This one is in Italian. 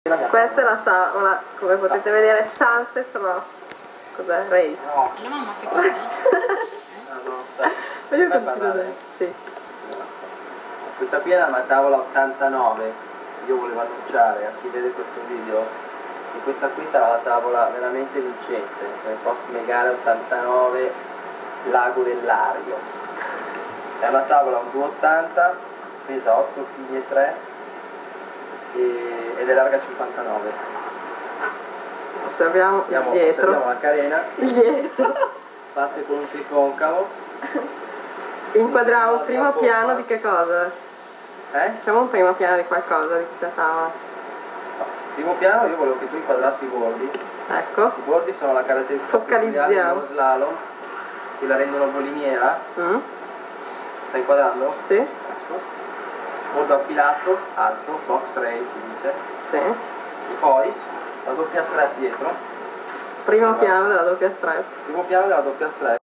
Questa è la sala, come potete vedere, Sunset, no? Cos'è? Race. No. La mamma che cosa? Io continuo adesso, sì. Questa qui era una tavola 89, io volevo annunciare a chi vede questo video che questa qui sarà la tavola veramente vincente, nelle prossime gare 89 Lago dell'Ario. È una tavola 2,80, pesa 8 kg e 3 ed è larga 59. Osserviamo il dietro. Osserviamo la carena, Il dietro. fatte con un triconcavo. Inquadriamo il primo piano di che cosa? Facciamo un primo piano di qualcosa, di questa tavola. No, primo piano io volevo che tu inquadrassi i bordi. Ecco. I bordi sono la caratteristica peculiare dello slalom, che la rendono boliniera. Stai inquadrando? Sì. Ecco. Molto affilato, alto, box rail si dice. Sì. E poi la doppia strap dietro. Primo piano della doppia strap. Primo piano della doppia strap.